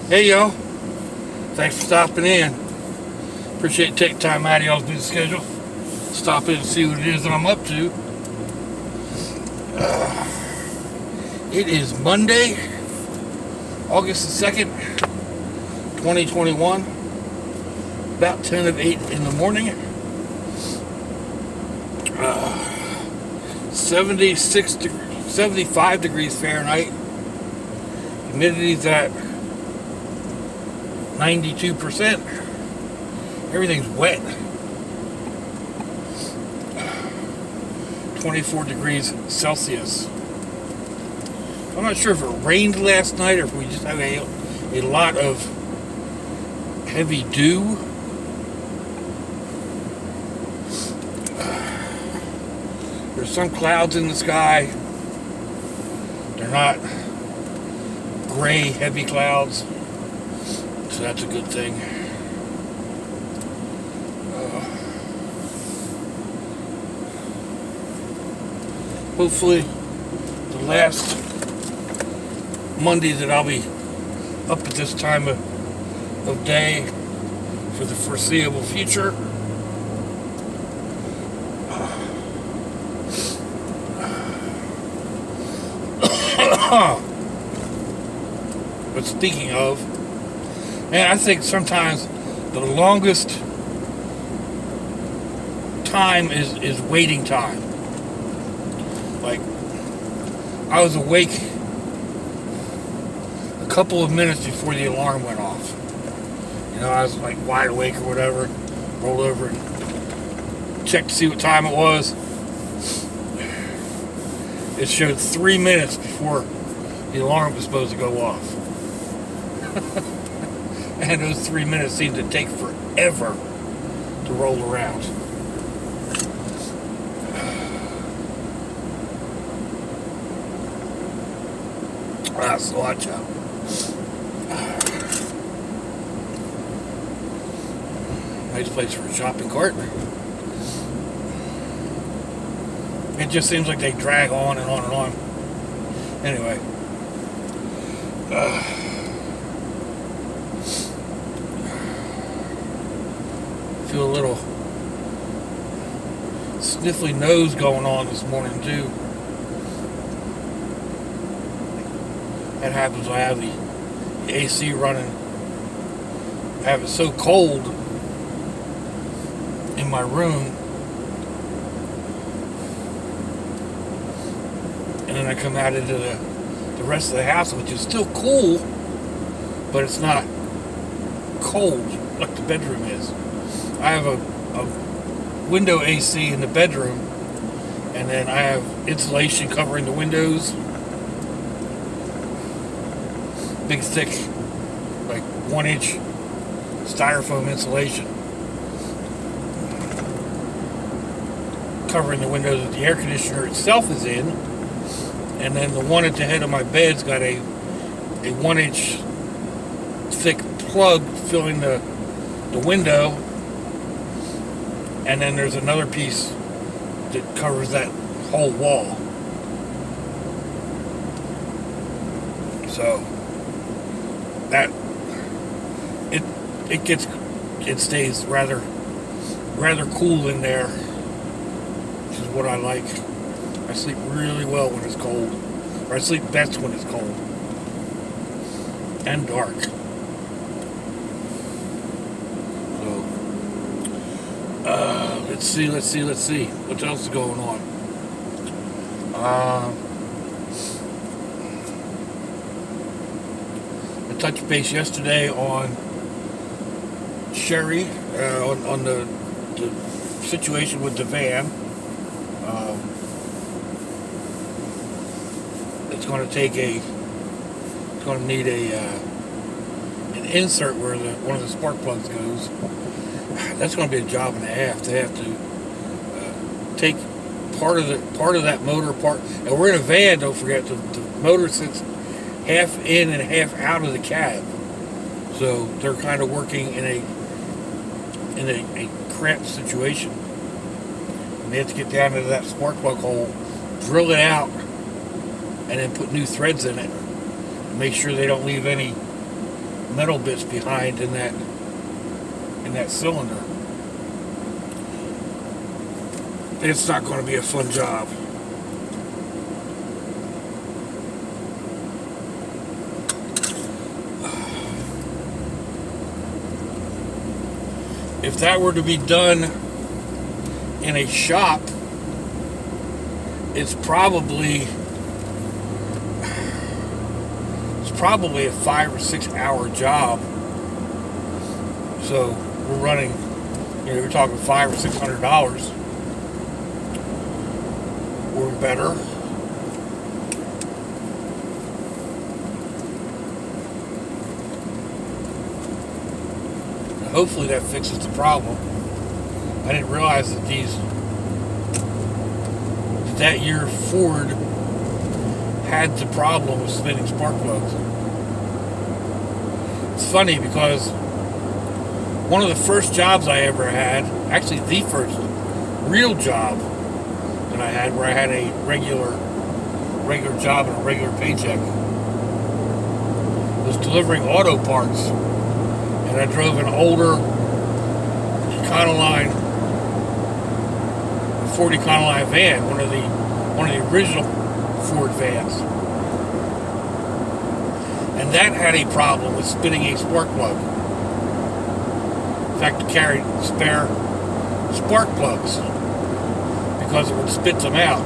Hey y'all, thanks for stopping in. Appreciate you taking time out of y'all's busy schedule. Stop in and see what it is that I'm up to. It is Monday, August the 2nd, 2021. About 10 of 8 in the morning. 75 degrees Fahrenheit. Humidity's at 92%. Everything's wet. 24 degrees Celsius. I'm not sure if it rained last night or if we just have a lot of heavy dew. There's some clouds in the sky. They're not gray, heavy clouds, so that's a good thing. Hopefully, the last Monday that I'll be up at this time of day for the foreseeable future. But speaking of, man, I think sometimes the longest time is waiting time. Like, I was awake a couple of minutes before the alarm went off. You know, I was like wide awake or whatever, rolled over and checked to see what time it was. It showed 3 minutes before the alarm was supposed to go off. And those 3 minutes seemed to take forever to roll around. So watch out. Nice place for a shopping cart. It just seems like they drag on and on and on. Anyway. Feel a little sniffly nose going on this morning too. That happens when I have the AC running. I have it so cold in my room, and then I come out into the rest of the house, which is still cool, but it's not cold like the bedroom is. I have a window AC in the bedroom, and then I have insulation covering the windows. Big, thick, like 1-inch styrofoam insulation covering the windows that the air conditioner itself is in. And then the one at the head of my bed's got a 1-inch thick plug filling the window. And then there's another piece that covers that whole wall. So that it stays rather cool in there, which is what I like. I sleep really well when it's cold, or I sleep best when it's cold and dark. So let's see what else is going on. I touched base yesterday on Sherry, on the situation with the van. It's going to need an insert where one of the spark plugs goes. That's going to be a job and a half. They have to take part of that motor apart. And we're in a van. Don't forget, the motor sits half in and half out of the cab. So they're kind of working in a cramped situation. And they have to get down into that spark plug hole, drill it out, and then put new threads in it. Make sure they don't leave any metal bits behind in that cylinder. It's not going to be a fun job. If that were to be done in a shop, it's probably a 5 or 6 hour job. So we're running, we're talking $500 or $600 or better. And hopefully that fixes the problem. I didn't realize that that year Ford had the problem with spinning spark plugs. It's funny because one of the first jobs I ever had, actually the first real job that I had, where I had a regular job and a regular paycheck, was delivering auto parts. And I drove an older Econoline, 40 Econoline van, one of the original Ford vans. And that had a problem with spinning a spark plug. In fact, it carried spare spark plugs because it would spit them out.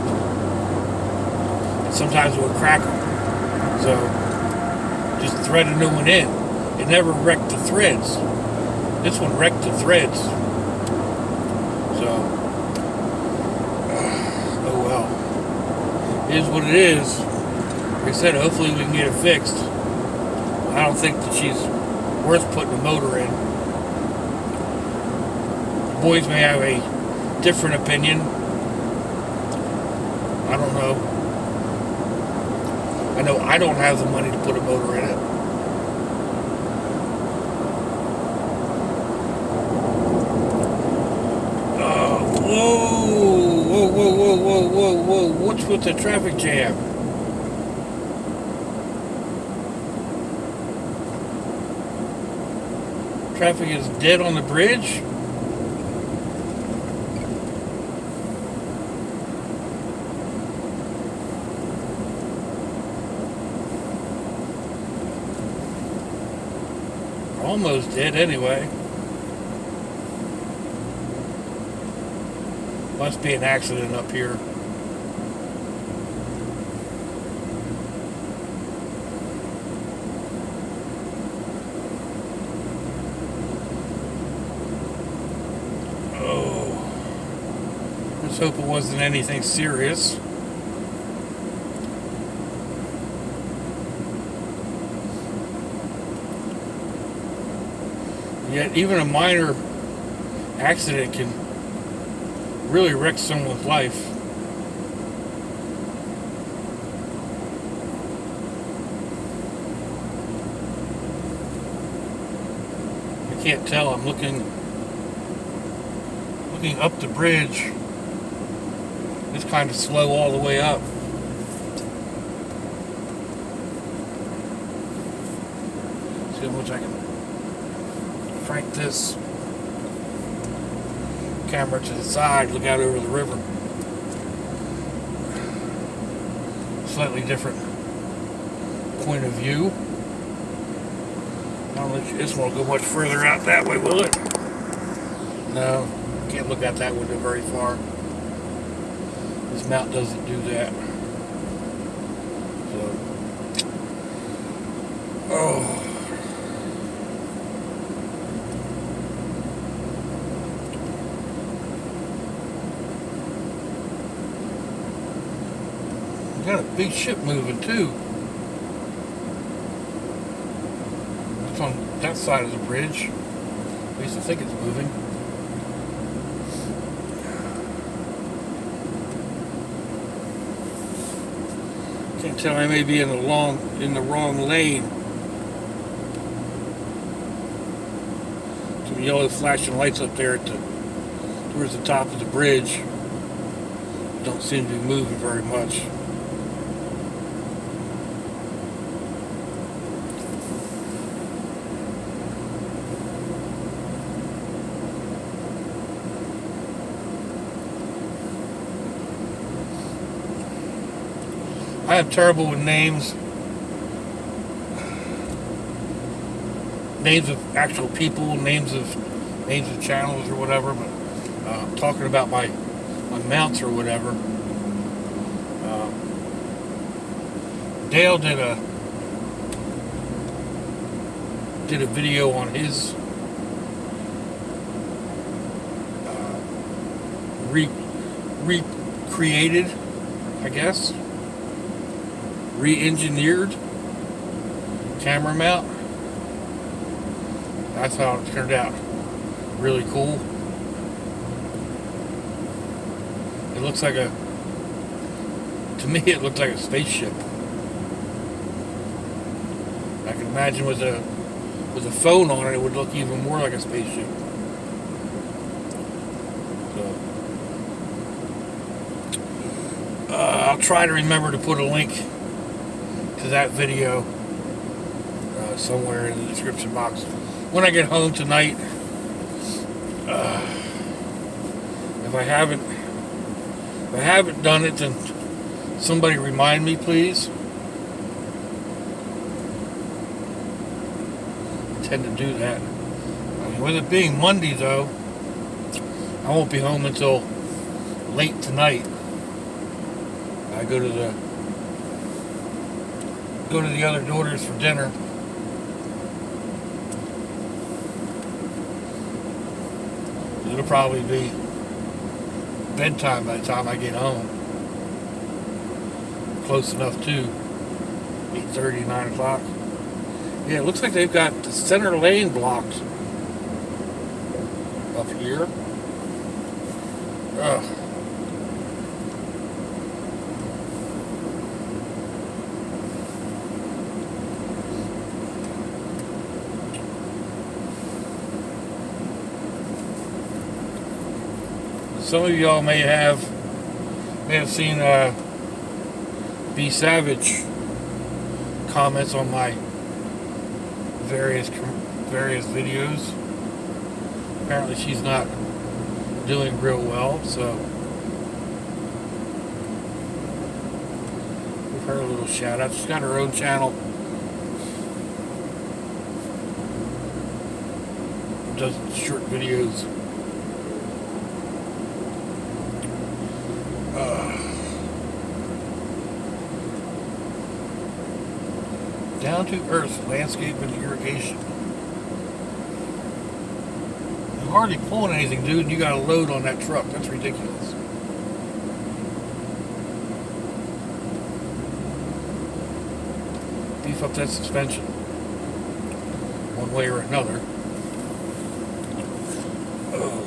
And sometimes it would crack them. So just thread a new one in. It never wrecked the threads. This one wrecked the threads. So, oh well. It is what it is. Like I said, hopefully we can get it fixed. I don't think that she's worth putting a motor in. The boys may have a different opinion. I don't know. I know I don't have the money to put a motor in it. Whoa. What's with the traffic jam? Traffic is dead on the bridge? Almost dead anyway. Must be an accident up here. Oh. Let's hope it wasn't anything serious. Yet even a minor accident can really wreck someone's life. I can't tell. I'm looking up the bridge. It's kind of slow all the way up. See how much I can crank this camera to the side, look out over the river. Slightly different point of view. I don't think this one will go much further out that way, will it? No, can't look out that window very far. This mount doesn't do that. So, oh. Got a big ship moving too. It's on that side of the bridge. At least I think it's moving. Can't tell. I may be in the wrong lane. Some yellow flashing lights up there towards the top of the bridge. Don't seem to be moving very much. I am terrible with names. Names of actual people, names of channels or whatever, but I'm talking about my mounts or whatever. Dale did a video on his recreated, I guess, re-engineered camera mount. That's how it turned out. Really cool. It looks like to me it looked like a spaceship. I can imagine with a phone on it, it would look even more like a spaceship. So I'll try to remember to put a link to that video somewhere in the description box when I get home tonight. If I haven't done it, then somebody remind me, please. I tend to do that. With it being Monday, though, I won't be home until late tonight. I go to the other daughters for dinner. It'll probably be bedtime by the time I get home. Close enough to 8:30, 9 o'clock. Yeah, it looks like they've got the center lane blocked up here. Ugh. Some of y'all may have seen B Savage comments on my various videos. Apparently she's not doing real well, so give her a little shout out. She's got her own channel. Does short videos. Down to earth landscape and irrigation. You're hardly pulling anything, dude, and you got a load on that truck. That's ridiculous. Beef up that suspension one way or another. Oh.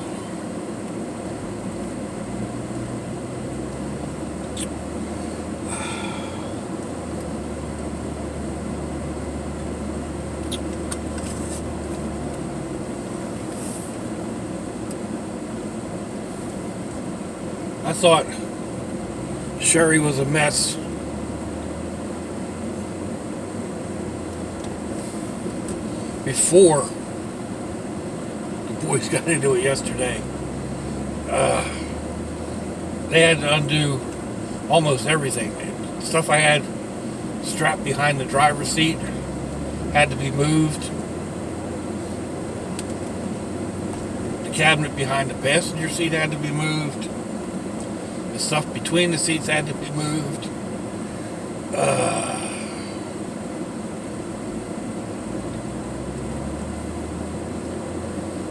I thought Sherry was a mess. Before the boys got into it yesterday. They had to undo almost everything. Stuff I had strapped behind the driver's seat had to be moved. The cabinet behind the passenger seat had to be moved. The stuff between the seats had to be moved.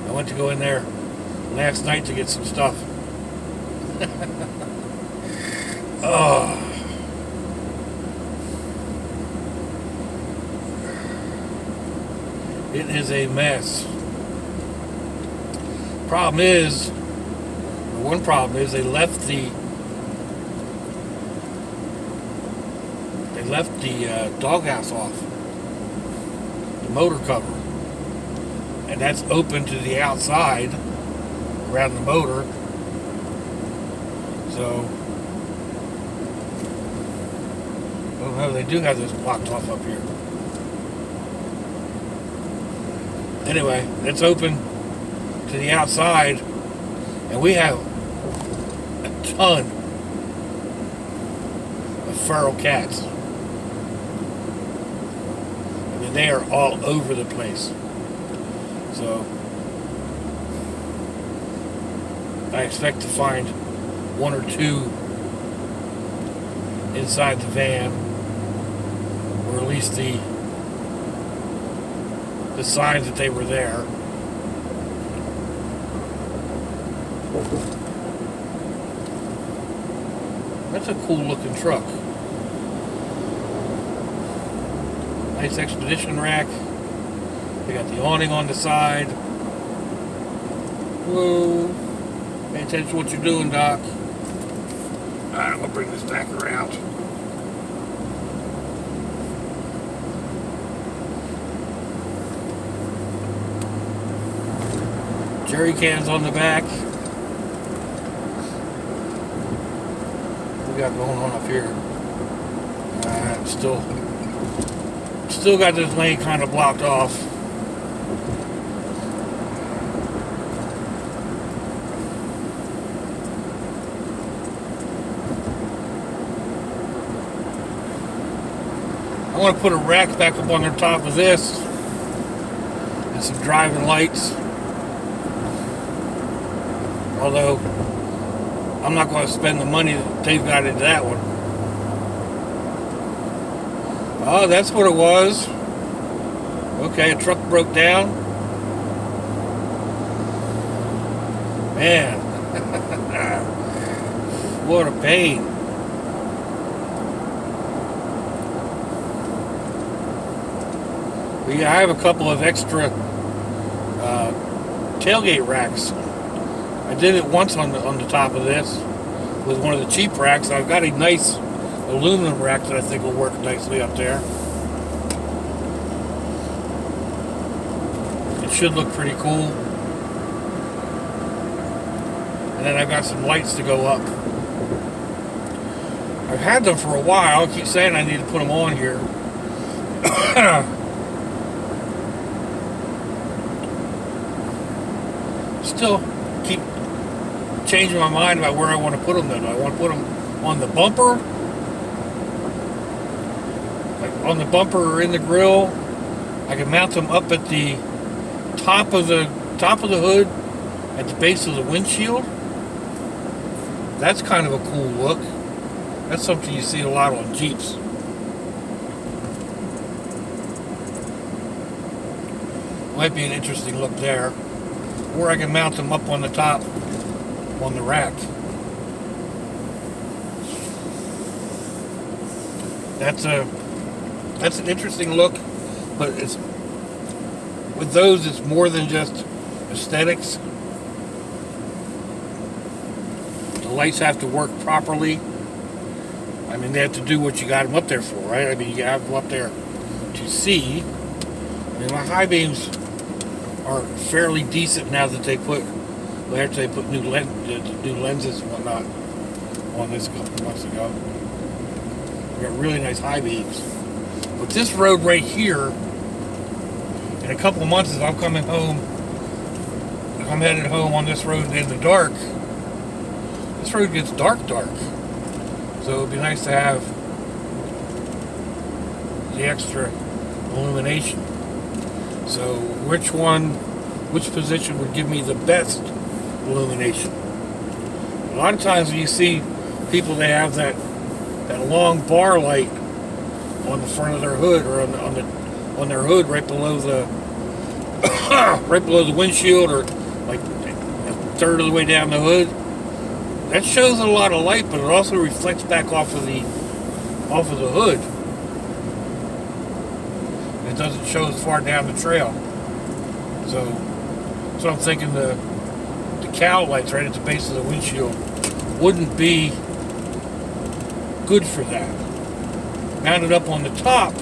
I went to go in there last night to get some stuff. Oh. It is a mess. One problem is they left the doghouse off, the motor cover, and that's open to the outside around the motor. So, oh no, they do have this blocked off up here. Anyway, it's open to the outside, and we have a ton of feral cats. I mean, they are all over the place. So I expect to find one or two inside the van, or at least the signs that they were there. That's a cool looking truck. Nice expedition rack. They got the awning on the side. Whoa. Pay attention to what you're doing, Doc. Alright, I'm going to bring this back around. Jerry cans on the back. What we got going on up here? Still got this lane kind of blocked off. I want to put a rack back up on the top of this and some driving lights. Although I'm not going to spend the money that they've got into that one. Oh, that's what it was. Okay, a truck broke down. Man. What a pain. But yeah, I have a couple of extra tailgate racks. I did it once on the top of this with one of the cheap racks. I've got a nice aluminum rack that I think will work nicely up there. It should look pretty cool. And then I've got some lights to go up. I've had them for a while. I keep saying I need to put them on here. Still keep changing my mind about where I want to put them though. Do I want to put them on the bumper? Like on the bumper or in the grill? I can mount them up at the top of the hood at the base of the windshield. That's kind of a cool look. That's something you see a lot on Jeeps. Might be an interesting look there. Or I can mount them up on the top on the rack. That's an interesting look, but it's with those it's more than just aesthetics. The lights have to work properly. I mean, they have to do what you got them up there for, right? I mean, you have them up there to see. I mean, my high beams are fairly decent now that they put new lenses and whatnot on this a couple months ago. We got really nice high beams. But this road right here, in a couple of months, as I'm coming home, if I'm headed home on this road in the dark, this road gets dark. So it would be nice to have the extra illumination. So which position would give me the best illumination? A lot of times when you see people, they have that long bar light on the front of their hood, or on their hood right below the right below the windshield, or like a third of the way down the hood. That shows a lot of light, but it also reflects back off of the hood. It doesn't show as far down the trail. So I'm thinking the cowl lights right at the base of the windshield wouldn't be good for that. Mounted up on the top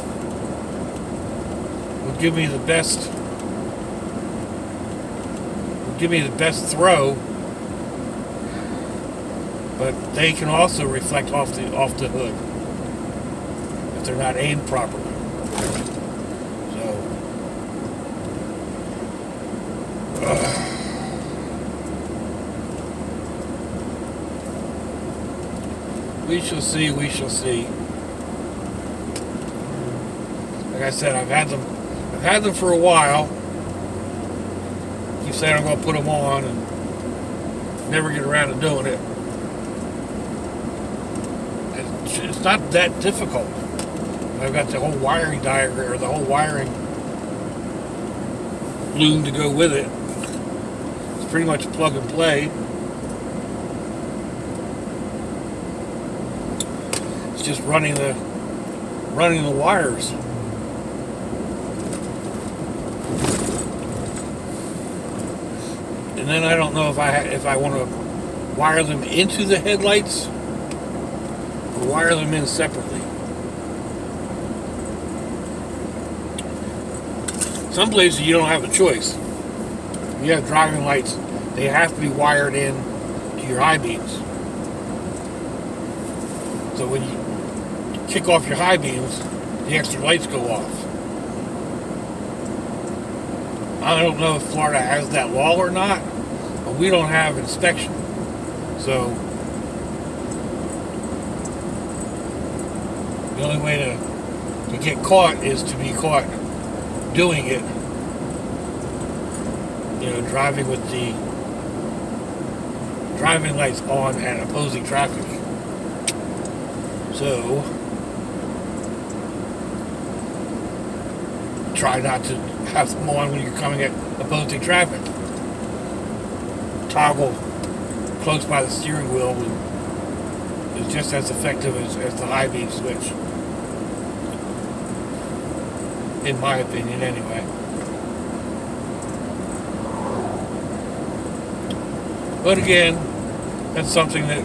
would give me the best throw, but they can also reflect off the hood if they're not aimed properly. We shall see. Like I said, I've had them for a while. Keep saying I'm going to put them on and never get around to doing it. It's not that difficult. I've got the whole wiring diagram, or the whole wiring loom to go with it. It's pretty much plug and play. It's just running the wires. And then I don't know if I want to wire them into the headlights or wire them in separately. Some places you don't have a choice. You have driving lights, they have to be wired in to your high beams. So when you kick off your high beams, the extra lights go off. I don't know if Florida has that law or not, but we don't have inspection. So the only way to get caught is to be caught doing it. You know, driving with the driving lights on and opposing traffic. So try not to have them on when you're coming at opposing traffic. Toggle close by the steering wheel is just as effective as the high beam switch, in my opinion anyway. But again, that's something that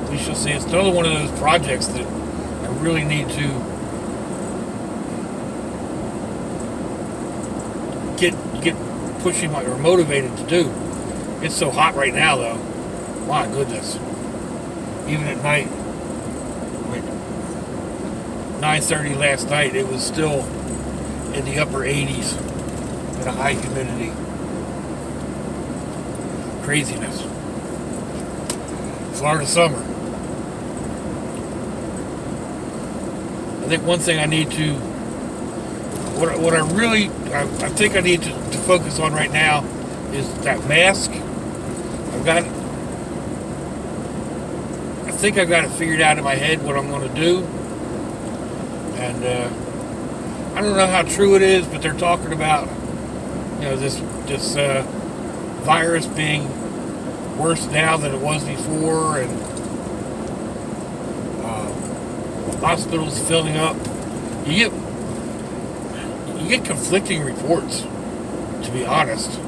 we shall see. It's another one of those projects that I really need to get pushing or motivated to do. It's so hot right now though. My goodness. Even at night, like 9:30 last night, it was still in the upper 80s and a high humidity. Craziness. Florida summer. I think one thing I need to, what I think I need to focus on right now is that mask. I think I've got it figured out in my head what I'm going to do. And I don't know how true it is, but they're talking about, you know, this virus being worse now than it was before, and hospitals filling up. You get conflicting reports, to be honest.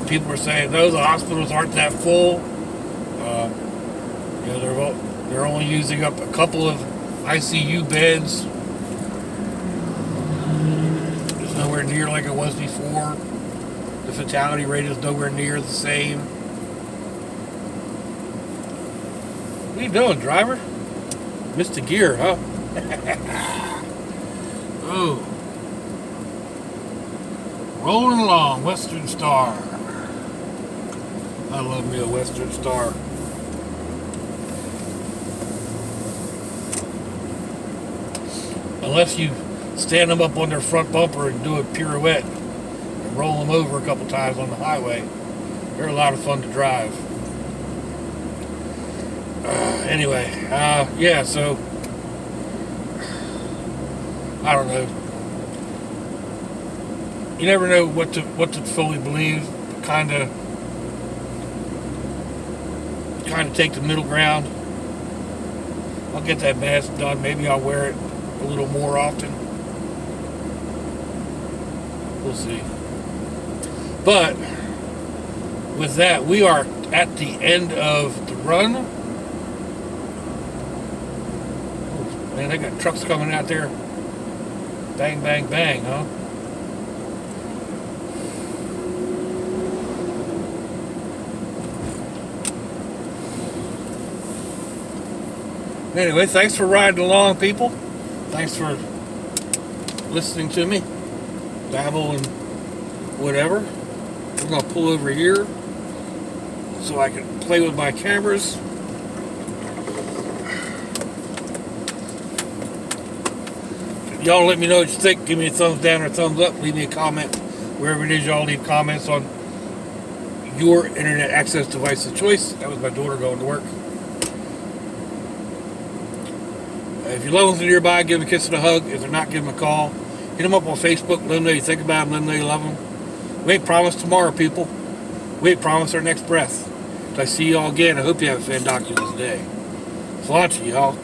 People are saying no, the hospitals aren't that full. You know, they're only using up a couple of ICU beds. It's nowhere near like it was before. The fatality rate is nowhere near the same. What are you doing, driver? Missed the gear, huh? Oh. Rolling along, Western Star. I love me a Western Star. Unless you stand them up on their front bumper and do a pirouette and roll them over a couple times on the highway. They're a lot of fun to drive. Anyway, yeah, so I don't know. You never know what to fully believe. Kind of take the middle ground. I'll get that mask done. Maybe I'll wear it a little more often. We'll see. But with that, we are at the end of the run. Oh, man, they got trucks coming out there. Bang, bang, bang, huh? Anyway, thanks for riding along, people. Thanks for listening to me babble and whatever. We're going to pull over here so I can play with my cameras. Y'all let me know what you think. Give me a thumbs down or a thumbs up. Leave me a comment. Wherever it is y'all leave comments on your internet access device of choice. That was my daughter going to work. If you love them nearby, give them a kiss and a hug. If they're not, give them a call. Hit them up on Facebook. Let them know you think about them. Let them know you love them. We ain't promised tomorrow, people. We ain't promised our next breath. Till I see y'all again, I hope you have a fantabulous day. Salachi, y'all.